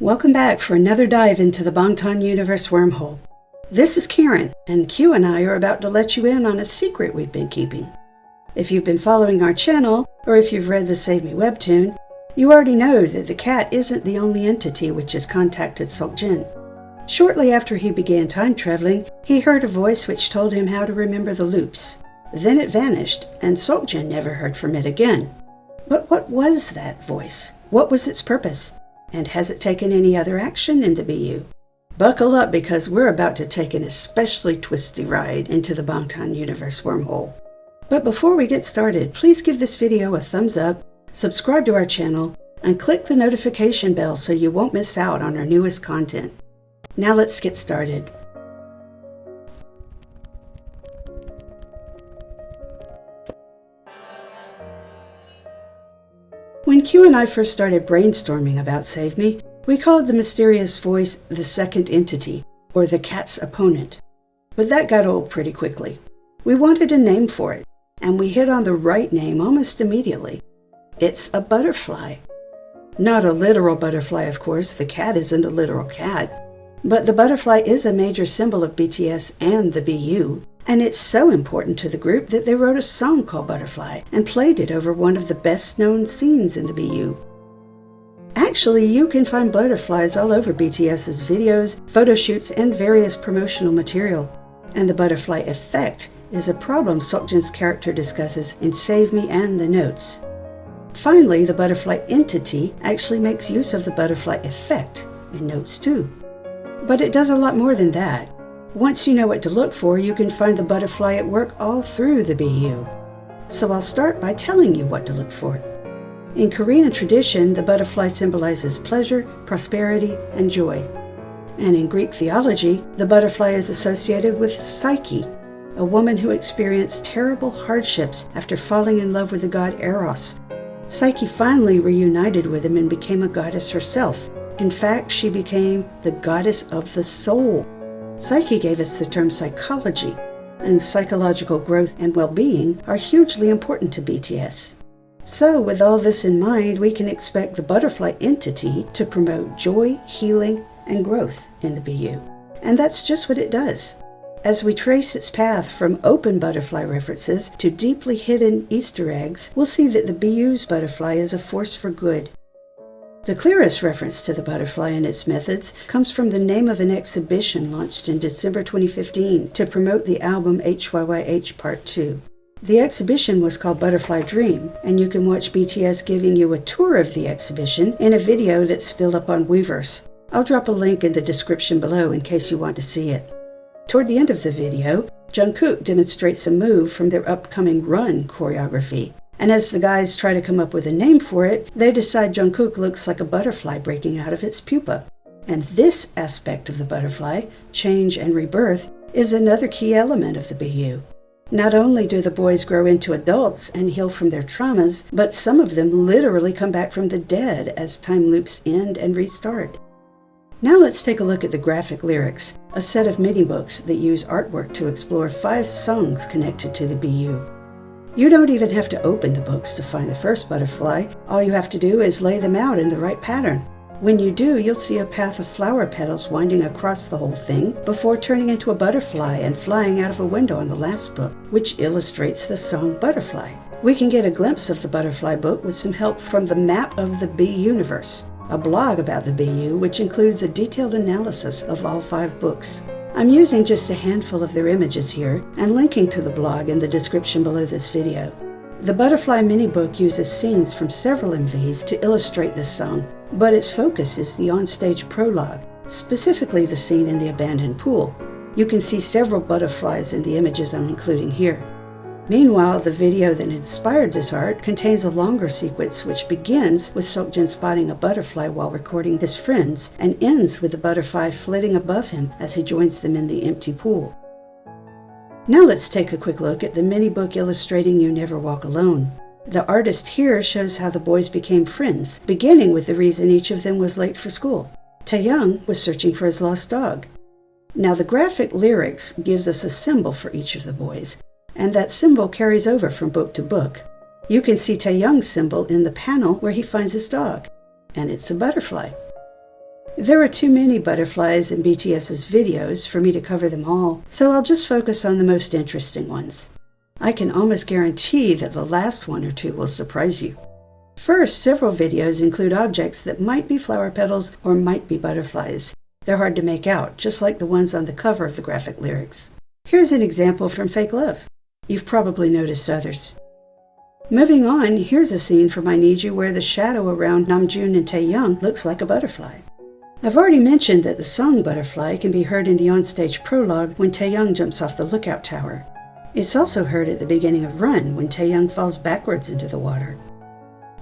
Welcome back for another dive into the Bangtan universe wormhole. This is Karen, and Q and I are about to let you in on a secret we've been keeping. If you've been following our channel, or if you've read the Save Me webtoon, you already know that the cat isn't the only entity which has contacted Seokjin. Shortly after he began time traveling, he heard a voice which told him how to remember the loops. Then it vanished, and Seokjin never heard from it again. But what was that voice? What was its purpose? And has it taken any other action in the BU? Buckle up, because we're about to take an especially twisty ride into the Bangtan universe wormhole. But before we get started, please give this video a thumbs up, subscribe to our channel, and click the notification bell so you won't miss out on our newest content. Now let's get started. When Q and I first started brainstorming about Save Me, we called the mysterious voice the second entity, or the cat's opponent. But that got old pretty quickly. We wanted a name for it, and we hit on the right name almost immediately. It's a butterfly. Not a literal butterfly, of course. The cat isn't a literal cat. But the butterfly is a major symbol of BTS and the BU, and it's so important to the group that they wrote a song called Butterfly and played it over one of the best-known scenes in the BU. Actually, you can find butterflies all over BTS's videos, photo shoots, and various promotional material. And the butterfly effect is a problem Seokjin's character discusses in Save Me and the notes. Finally, the butterfly entity actually makes use of the butterfly effect in notes too. But it does a lot more than that. Once you know what to look for, you can find the butterfly at work all through the BU. So I'll start by telling you what to look for. In Korean tradition, the butterfly symbolizes pleasure, prosperity, and joy. And in Greek theology, the butterfly is associated with Psyche, a woman who experienced terrible hardships after falling in love with the god Eros. Psyche finally reunited with him and became a goddess herself. In fact, she became the goddess of the soul. Psyche gave us the term psychology, and psychological growth and well-being are hugely important to BTS. So, with all this in mind, we can expect the butterfly entity to promote joy, healing, and growth in the BU. And that's just what it does. As we trace its path from open butterfly references to deeply hidden Easter eggs, we'll see that the BU's butterfly is a force for good. The clearest reference to the butterfly and its methods comes from the name of an exhibition launched in December 2015 to promote the album HYYH Part 2. The exhibition was called Butterfly Dream, and you can watch BTS giving you a tour of the exhibition in a video that's still up on Weverse. I'll drop a link in the description below in case you want to see it. Toward the end of the video, Jungkook demonstrates a move from their upcoming Run choreography. And as the guys try to come up with a name for it, they decide Jungkook looks like a butterfly breaking out of its pupa. And this aspect of the butterfly, change and rebirth, is another key element of the BU. Not only do the boys grow into adults and heal from their traumas, but some of them literally come back from the dead as time loops end and restart. Now let's take a look at the graphic lyrics, a set of mini books that use artwork to explore 5 songs connected to the BU. You don't even have to open the books to find the first butterfly. All you have to do is lay them out in the right pattern. When you do, you'll see a path of flower petals winding across the whole thing before turning into a butterfly and flying out of a window in the last book, which illustrates the song Butterfly. We can get a glimpse of the butterfly book with some help from the Map of the B Universe, a blog about the BU which includes a detailed analysis of all 5 books. I'm using just a handful of their images here and linking to the blog in the description below this video. The Butterfly mini-book uses scenes from several MVs to illustrate this song, but its focus is the onstage prologue, specifically the scene in the abandoned pool. You can see several butterflies in the images I'm including here. Meanwhile, the video that inspired this art contains a longer sequence which begins with Seokjin spotting a butterfly while recording his friends and ends with the butterfly flitting above him as he joins them in the empty pool. Now let's take a quick look at the mini-book illustrating You Never Walk Alone. The artist here shows how the boys became friends, beginning with the reason each of them was late for school. Taeyoung was searching for his lost dog. Now the graphic lyrics gives us a symbol for each of the boys, and that symbol carries over from book to book. You can see Taeyoung's symbol in the panel where he finds his dog, and it's a butterfly. There are too many butterflies in BTS's videos for me to cover them all, so I'll just focus on the most interesting ones. I can almost guarantee that the last one or two will surprise you. First, several videos include objects that might be flower petals or might be butterflies. They're hard to make out, just like the ones on the cover of the graphic lyrics. Here's an example from Fake Love. You've probably noticed others. Moving on, here's a scene from I Need You where the shadow around Namjoon and Taehyung looks like a butterfly. I've already mentioned that the song Butterfly can be heard in the onstage prologue when Taehyung jumps off the lookout tower. It's also heard at the beginning of Run when Taehyung falls backwards into the water.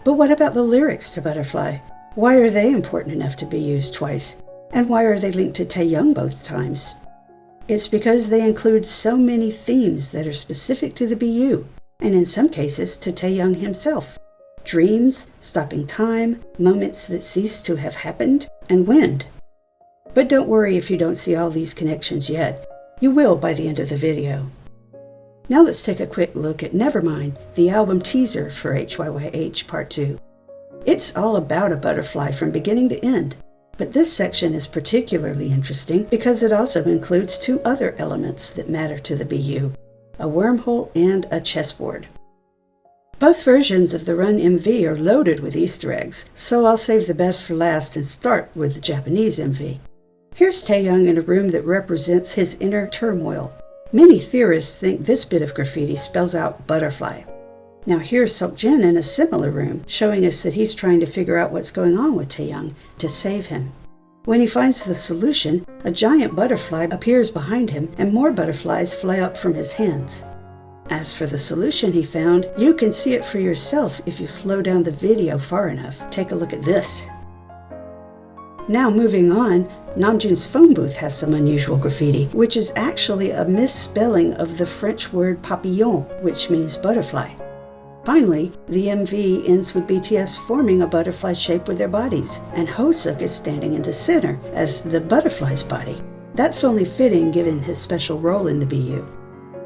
But what about the lyrics to Butterfly? Why are they important enough to be used twice? And why are they linked to Taehyung both times? It's because they include so many themes that are specific to the BU, and in some cases to Taehyung himself. Dreams, stopping time, moments that cease to have happened, and wind. But don't worry if you don't see all these connections yet. You will by the end of the video. Now let's take a quick look at Nevermind, the album teaser for HYYH Part 2. It's all about a butterfly from beginning to end, but this section is particularly interesting because it also includes two other elements that matter to the BU, a wormhole and a chessboard. Both versions of the Run MV are loaded with Easter eggs, so I'll save the best for last and start with the Japanese MV. Here's Taehyung in a room that represents his inner turmoil. Many theorists think this bit of graffiti spells out butterfly. Now here's Seokjin in a similar room, showing us that he's trying to figure out what's going on with Taehyung to save him. When he finds the solution, a giant butterfly appears behind him and more butterflies fly up from his hands. As for the solution he found, you can see it for yourself if you slow down the video far enough. Take a look at this. Now moving on, Namjoon's phone booth has some unusual graffiti, which is actually a misspelling of the French word papillon, which means butterfly. Finally, the MV ends with BTS forming a butterfly shape with their bodies, and Hoseok is standing in the center as the butterfly's body. That's only fitting given his special role in the BU.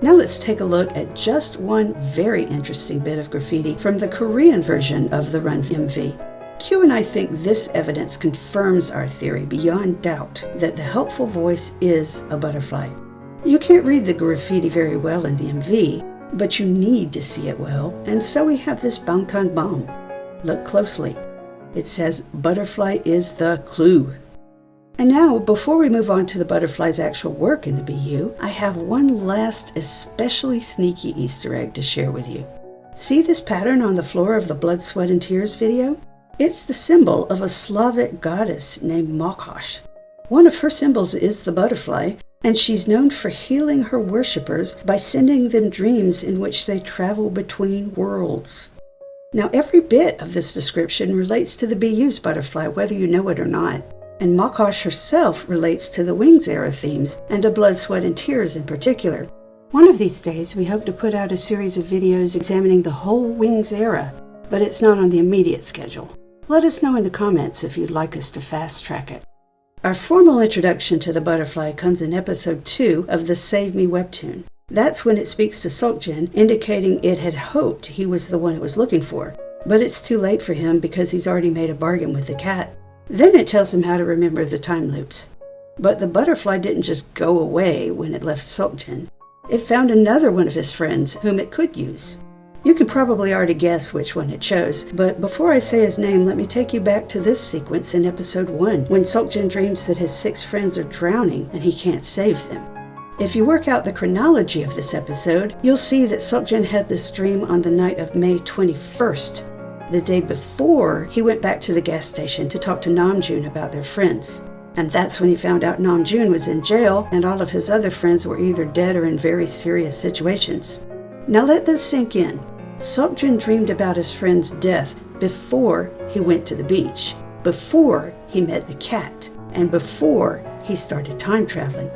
Now let's take a look at just one very interesting bit of graffiti from the Korean version of the Run MV. Q and I think this evidence confirms our theory beyond doubt that the helpful voice is a butterfly. You can't read the graffiti very well in the MV, but you need to see it well, and so we have this Bangtan bomb. Look closely. It says, "Butterfly is the clue." And now, before we move on to the butterfly's actual work in the BU, I have one last especially sneaky Easter egg to share with you. See this pattern on the floor of the Blood, Sweat, and Tears video? It's the symbol of a Slavic goddess named Mokosh. One of her symbols is the butterfly, and she's known for healing her worshippers by sending them dreams in which they travel between worlds. Now, every bit of this description relates to the BU's butterfly, whether you know it or not. And Mokosh herself relates to the Wings era themes, and to Blood, Sweat, and Tears in particular. One of these days, we hope to put out a series of videos examining the whole Wings era, but it's not on the immediate schedule. Let us know in the comments if you'd like us to fast-track it. Our formal introduction to the butterfly comes in episode 2 of the Save Me webtoon. That's when it speaks to Seokjin, indicating it had hoped he was the one it was looking for, but it's too late for him because he's already made a bargain with the cat. Then it tells him how to remember the time loops. But the butterfly didn't just go away when it left Seokjin. It found another one of his friends whom it could use. You can probably already guess which one it chose, but before I say his name, let me take you back to this sequence in episode 1, when Seokjin dreams that his 6 friends are drowning and he can't save them. If you work out the chronology of this episode, you'll see that Seokjin had this dream on the night of May 21st. The day before, he went back to the gas station to talk to Namjoon about their friends. And that's when he found out Namjoon was in jail and all of his other friends were either dead or in very serious situations. Now let this sink in. Seokjin dreamed about his friend's death before he went to the beach, before he met the cat, and before he started time traveling.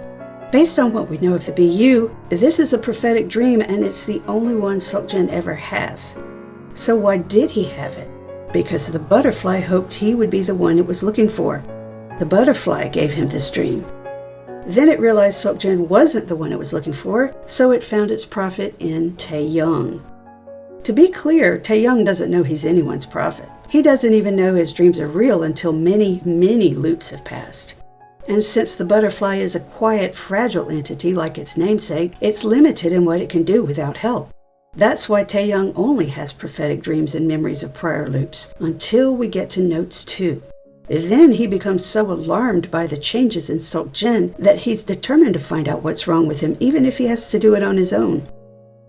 Based on what we know of the BU, this is a prophetic dream and it's the only one Seokjin ever has. So why did he have it? Because the butterfly hoped he would be the one it was looking for. The butterfly gave him this dream. Then it realized Seokjin wasn't the one it was looking for, so it found its prophet in Taehyung. To be clear, Taehyung doesn't know he's anyone's prophet. He doesn't even know his dreams are real until many, many loops have passed. And since the butterfly is a quiet, fragile entity like its namesake, it's limited in what it can do without help. That's why Taeyoung only has prophetic dreams and memories of prior loops, until we get to notes 2. Then he becomes so alarmed by the changes in Seokjin that he's determined to find out what's wrong with him, even if he has to do it on his own.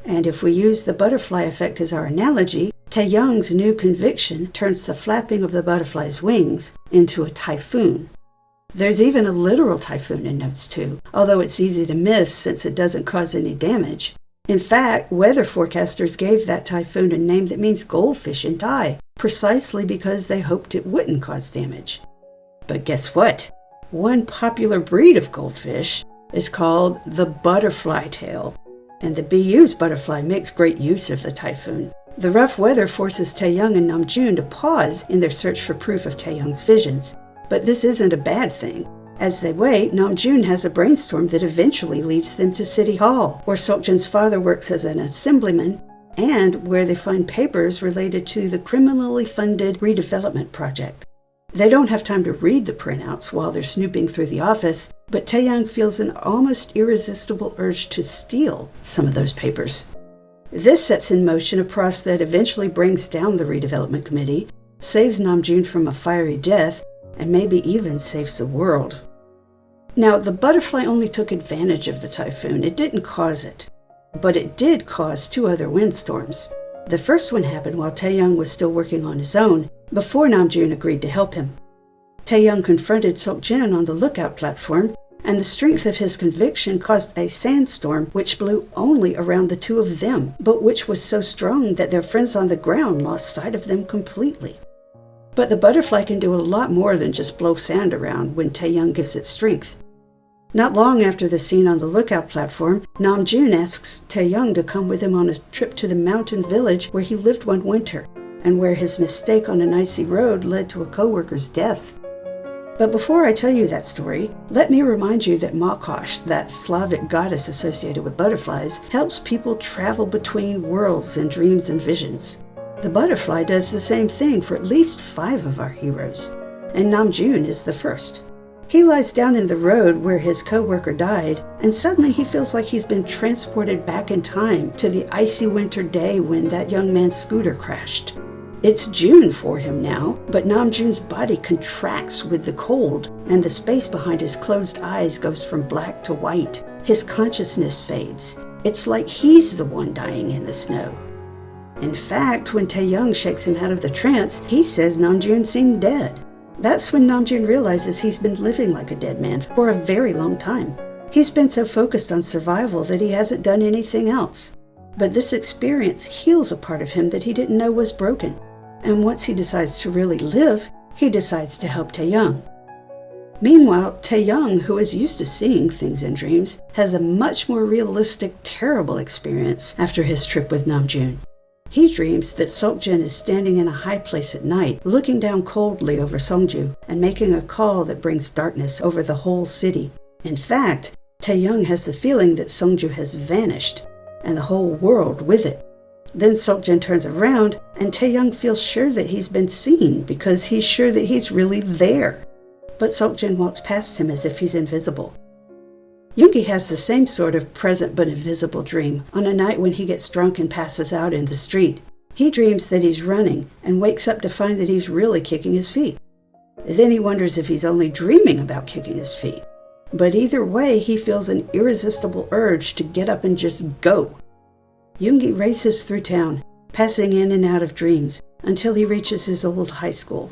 And if we use the butterfly effect as our analogy, Taeyoung's new conviction turns the flapping of the butterfly's wings into a typhoon. There's even a literal typhoon in notes 2, although it's easy to miss since it doesn't cause any damage. In fact, weather forecasters gave that typhoon a name that means goldfish in Thai, precisely because they hoped it wouldn't cause damage. But guess what? One popular breed of goldfish is called the butterfly tail, and the BU's butterfly makes great use of the typhoon. The rough weather forces Taeyoung and Namjoon to pause in their search for proof of Taeyoung's visions, but this isn't a bad thing. As they wait, Namjoon has a brainstorm that eventually leads them to City Hall, where Seokjin's father works as an assemblyman, and where they find papers related to the criminally funded redevelopment project. They don't have time to read the printouts while they're snooping through the office, but Taeyoung feels an almost irresistible urge to steal some of those papers. This sets in motion a process that eventually brings down the redevelopment committee, saves Namjoon from a fiery death, and maybe even saves the world. Now, the butterfly only took advantage of the typhoon. It didn't cause it. But it did cause 2 other windstorms. The first one happened while Taeyoung was still working on his own, before Namjoon agreed to help him. Taeyoung confronted Seokjin on the lookout platform, and the strength of his conviction caused a sandstorm which blew only around the 2 of them, but which was so strong that their friends on the ground lost sight of them completely. But the butterfly can do a lot more than just blow sand around when Taeyoung gives it strength. Not long after the scene on the lookout platform, Namjoon asks Taeyoung to come with him on a trip to the mountain village where he lived one winter, and where his mistake on an icy road led to a co-worker's death. But before I tell you that story, let me remind you that Makosh, that Slavic goddess associated with butterflies, helps people travel between worlds in dreams and visions. The butterfly does the same thing for at least 5 of our heroes, and Namjoon is the first. He lies down in the road where his co-worker died, and suddenly he feels like he's been transported back in time to the icy winter day when that young man's scooter crashed. It's June for him now, but Namjoon's body contracts with the cold, and the space behind his closed eyes goes from black to white. His consciousness fades. It's like he's the one dying in the snow. In fact, when Taeyoung shakes him out of the trance, he says Namjoon seemed dead. That's when Namjoon realizes he's been living like a dead man for a very long time. He's been so focused on survival that he hasn't done anything else. But this experience heals a part of him that he didn't know was broken. And once he decides to really live, he decides to help Taeyoung. Meanwhile, Taeyoung, who is used to seeing things in dreams, has a much more realistic, terrible experience after his trip with Namjoon. He dreams that Seokjin is standing in a high place at night, looking down coldly over Seongju and making a call that brings darkness over the whole city. In fact, Taeyoung has the feeling that Seongju has vanished, and the whole world with it. Then Seokjin turns around, and Taeyoung feels sure that he's been seen because he's sure that he's really there. But Seokjin walks past him as if he's invisible. Yoongi has the same sort of present but invisible dream on a night when he gets drunk and passes out in the street. He dreams that he's running and wakes up to find that he's really kicking his feet. Then he wonders if he's only dreaming about kicking his feet. But either way, he feels an irresistible urge to get up and just go. Yoongi races through town, passing in and out of dreams until he reaches his old high school.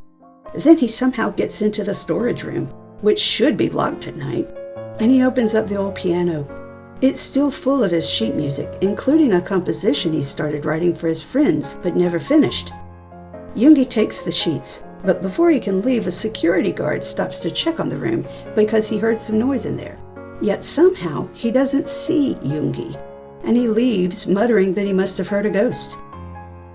Then he somehow gets into the storage room, which should be locked at night, and he opens up the old piano. It's still full of his sheet music, including a composition he started writing for his friends but never finished. Yoongi takes the sheets, but before he can leave, a security guard stops to check on the room because he heard some noise in there. Yet somehow he doesn't see Yoongi, and he leaves muttering that he must have heard a ghost.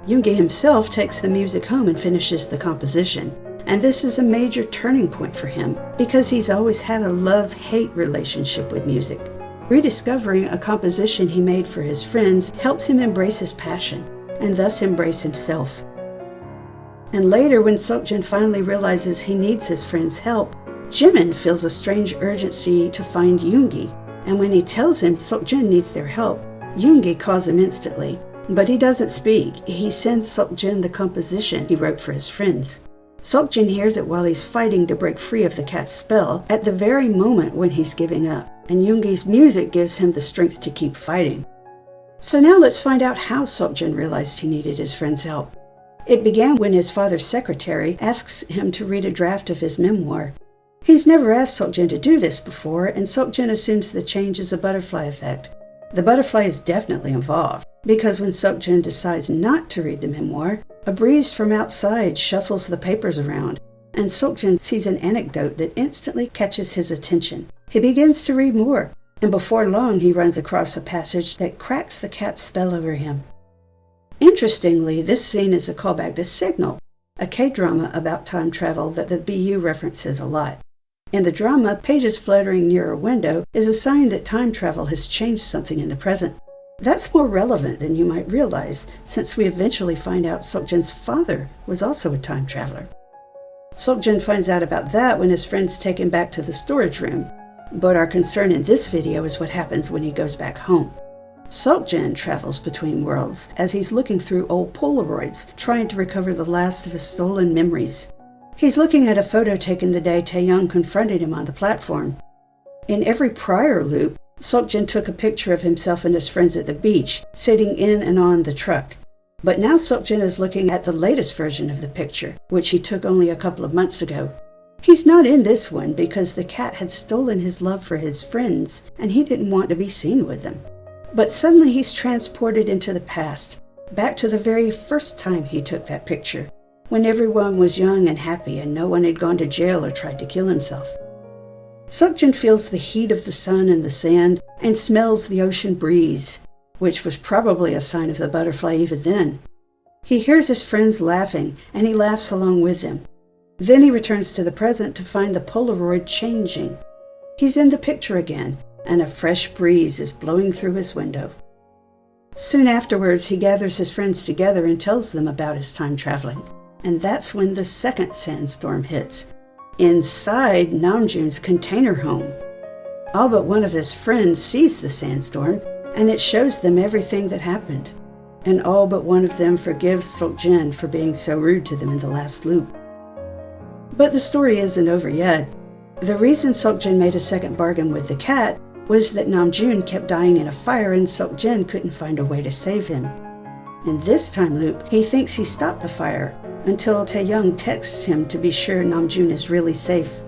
Yoongi himself takes the music home and finishes the composition. And this is a major turning point for him because he's always had a love-hate relationship with music. Rediscovering a composition he made for his friends helped him embrace his passion and thus embrace himself. And later, when Seokjin finally realizes he needs his friend's help, Jimin feels a strange urgency to find Yoongi. And when he tells him Seokjin needs their help, Yoongi calls him instantly. But he doesn't speak. He sends Seokjin the composition he wrote for his friends. Seokjin hears it while he's fighting to break free of the cat's spell at the very moment when he's giving up. And Yoongi's music gives him the strength to keep fighting. So now let's find out how Seokjin realized he needed his friend's help. It began when his father's secretary asks him to read a draft of his memoir. He's never asked Seokjin to do this before, and Seokjin assumes the change is a butterfly effect. The butterfly is definitely involved, because when Seokjin decides not to read the memoir, a breeze from outside shuffles the papers around, and Seokjin sees an anecdote that instantly catches his attention. He begins to read more, and before long he runs across a passage that cracks the cat's spell over him. Interestingly, this scene is a callback to Signal, a K-drama about time travel that the BU references a lot. In the drama, pages fluttering near a window is a sign that time travel has changed something in the present. That's more relevant than you might realize, since we eventually find out Seokjin's father was also a time traveler. Seokjin finds out about that when his friends take him back to the storage room, but our concern in this video is what happens when he goes back home. Seokjin travels between worlds as he's looking through old Polaroids, trying to recover the last of his stolen memories. He's looking at a photo taken the day Taeyoung confronted him on the platform. In every prior loop, Seokjin took a picture of himself and his friends at the beach, sitting in and on the truck. But now Seokjin is looking at the latest version of the picture, which he took only a couple of months ago. He's not in this one because the cat had stolen his love for his friends, and he didn't want to be seen with them. But suddenly he's transported into the past, back to the very first time he took that picture, when everyone was young and happy and no one had gone to jail or tried to kill himself. Seokjin feels the heat of the sun and the sand and smells the ocean breeze, which was probably a sign of the butterfly even then. He hears his friends laughing, and he laughs along with them. Then he returns to the present to find the Polaroid changing. He's in the picture again, and a fresh breeze is blowing through his window. Soon afterwards, he gathers his friends together and tells them about his time traveling. And that's when the second sandstorm hits, inside Namjoon's container home. All but one of his friends sees the sandstorm, and it shows them everything that happened. And all but one of them forgives Seokjin for being so rude to them in the last loop. But the story isn't over yet. The reason Seokjin made a second bargain with the cat was that Namjoon kept dying in a fire and Seokjin couldn't find a way to save him. In this time loop, he thinks he stopped the fire until Taeyoung texts him to be sure Namjoon is really safe.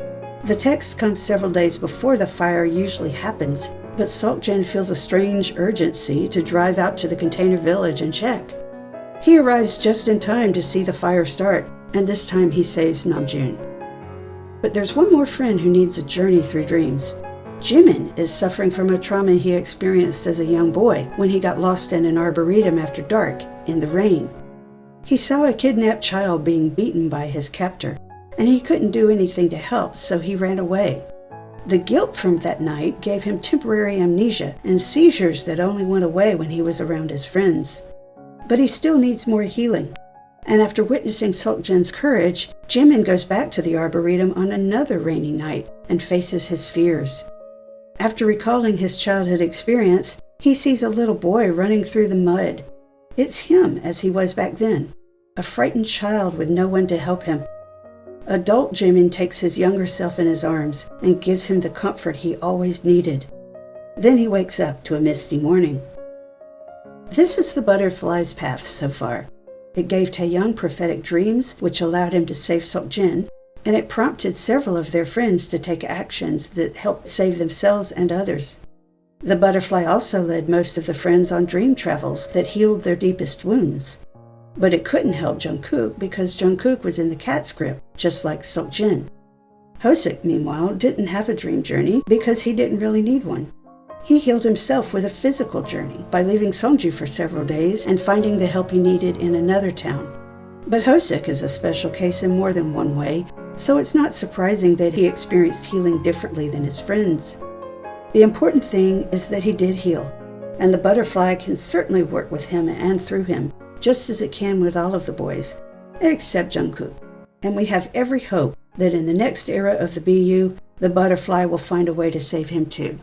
The text comes several days before the fire usually happens, but Seokjin feels a strange urgency to drive out to the container village and check. He arrives just in time to see the fire start, and this time he saves Namjoon. But there's one more friend who needs a journey through dreams. Jimin is suffering from a trauma he experienced as a young boy when he got lost in an arboretum after dark, in the rain. He saw a kidnapped child being beaten by his captor, and he couldn't do anything to help, so he ran away. The guilt from that night gave him temporary amnesia and seizures that only went away when he was around his friends. But he still needs more healing. And after witnessing Seokjin's courage, Jimin goes back to the arboretum on another rainy night and faces his fears. After recalling his childhood experience, he sees a little boy running through the mud. It's him as he was back then, a frightened child with no one to help him. Adult Jimin takes his younger self in his arms and gives him the comfort he always needed. Then he wakes up to a misty morning. This is the butterfly's path so far. It gave Taeyoung prophetic dreams, which allowed him to save Seokjin, and it prompted several of their friends to take actions that helped save themselves and others. The butterfly also led most of the friends on dream travels that healed their deepest wounds. But it couldn't help Jungkook because Jungkook was in the cat's grip, just like Seokjin. Hosik, meanwhile, didn't have a dream journey because he didn't really need one. He healed himself with a physical journey by leaving Songju for several days and finding the help he needed in another town. But Hosik is a special case in more than one way, so it's not surprising that he experienced healing differently than his friends. The important thing is that he did heal, and the butterfly can certainly work with him and through him, just as it can with all of the boys. except Jungkook. And we have every hope that in the next era of the BU, the butterfly will find a way to save him too.